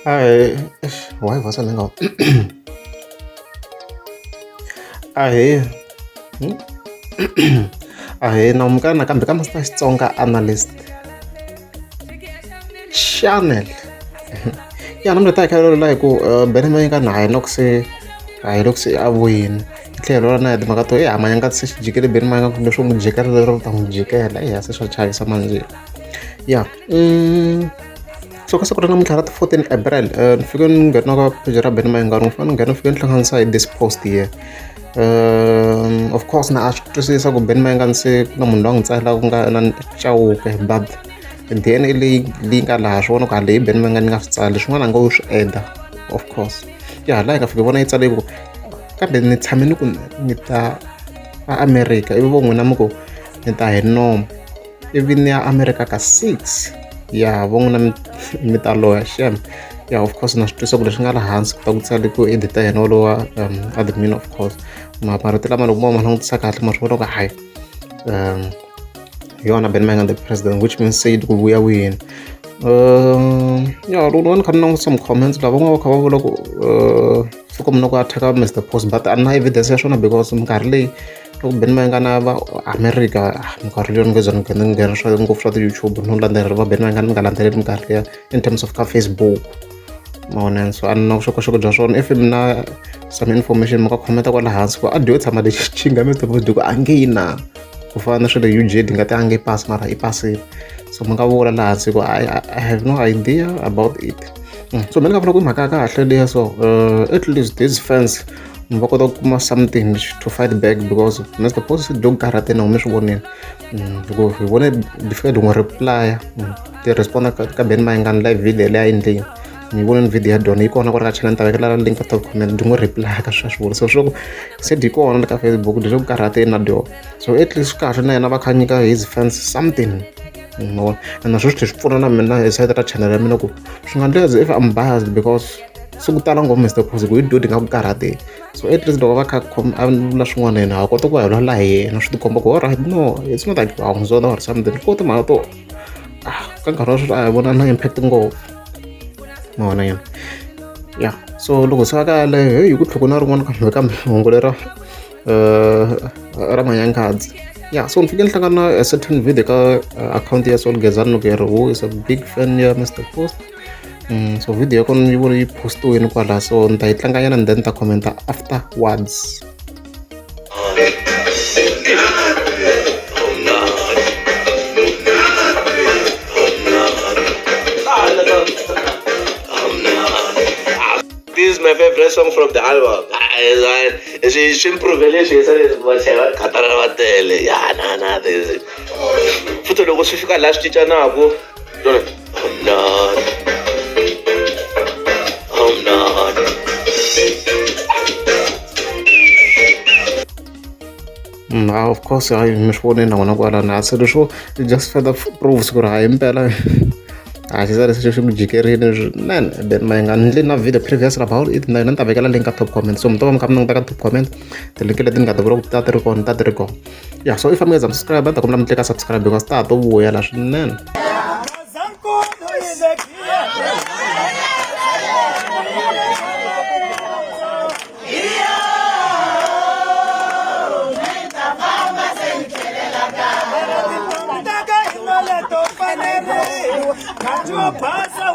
Ai, why was I not? Ai, ai, nakambe kama sina Xitsonga analyst channel. Ya namle ta kalo la ku bene mai ka na lok se a win. Tlhelo na de makato ya manya ka se jikele bene mai ka ndo shomu jikele ro ta jikele ya se swa chai sa manje. Ya. So kasi ko na mutlara 14 April fiken ngerno ka pejara bene mai ngaru fan ngerno fiken tlangan sa this post here. Of course na twisisa ku beni mai nga se na munhu loyi a n'wi tsala ku nga na Chauke bab then leyi nga laha swona ku leyi beni mai nga ni nga swi tsali swin'wana a nga wo swi endla of course ya laha hi nga fika vona yi tsale ku kambe ni tshame ni ku ni ta America ivi vo n'wina mi ku ni ta hi nomo ivi ni ya America ka 6 ya vo n'wina mi ta loya shem ya of course na swi twisa ku leswi nga laha hansi ku ta ku tsale ku edita yena wolowa admin of course marito lama loko mo ma langutisa kahle ma swi vona ku hayi hi yona beni mai nga the president which means se yi ku vuya wini ya loko ni kha ni langusa some comments lava van'wana va kha va vula ku swi ku mina ku attack-a Mr Post but a ni na evidence ya swona because minkarhi leyi loko beni mai nga na va America minkarhi leyi ni nge ze ni nghena swa ngopfu swa ti-YouTube no landzelela va beni mai nga ni nga landzeleli minkarhi leya in terms of ka Facebook mavoneni so a ni na vuxokoxoko bya swona if mi na some information ma ka khomenta kwala hansi ku a dyo tshama lexi chinga Mr Post ku a nge yi na ku fana na swilo UJ ngati a nge pasi mara i pasile so mi nga vula laha hansi ku I have no idea about it so mina ni nga vona ku i mhaka ya kahle liya so at least these fans mi va kota ku kuma something to fight back because Mr Post dyo karate na mi swi voneni loko hi vone di fika di n'wi reply ti responda ka beni mai nga ni live video leyi a endlini ni vone ni video ya dyona yi kona ku ri ka channel ni ta vekela link ka top comment di n'wi reply ka swa swivula so swo se di kona ka Facebook leswi ku karate na dyona so at least kahle na yena va kha nyika his fans something no and naswo swi pfuna na mina hi side ra channel ya mina ku swi nga endleka if I'm biased because se ku tala ngopfu Mr Post ku hi dyo di nga ku karate so at least loko va kha a vula swin'wana yena ha kota ku ya lwela hi yena swi tikomba ku alright no it's not like a n'wi zonda or something ko timhaka to ka nkarhi wa sweswi a hi vona na impact ngopfu mavona yena ya so loko se va ka yaleyo hi ku tlhoko na rin'wana kambe hungu lera ra Manyankadzi ya so ni fike ni hlangana na a certain video ka account ya Soul Gezani loko yari who is a big fan ya Mr Post so video ya kona yi vona yi postiwini kwala so ni ta yi tlanganyana and then ni ta commenta afterwards This is my favorite song from the album. She improved she said Katara Vatele. Yeah, na this. Futo loko swi fika last teacher na ku. I'm not. Of course hayi mi swi vone na n'wina kwala na se leswo just further proves ku ri hayi impela xi za leswi swi mi jikerini nene beni mai nga ni endli na video previous about it na yona ni ta vekela link ka top comment so mi ta va mi kha mi languta ka top comment tilink leti ni nga ta vula ku ta ti ri kona ya so if a mi nga za mi subscribe ni ta kombela mi tleka subscribe because ta ha to vuyela swinene Passa,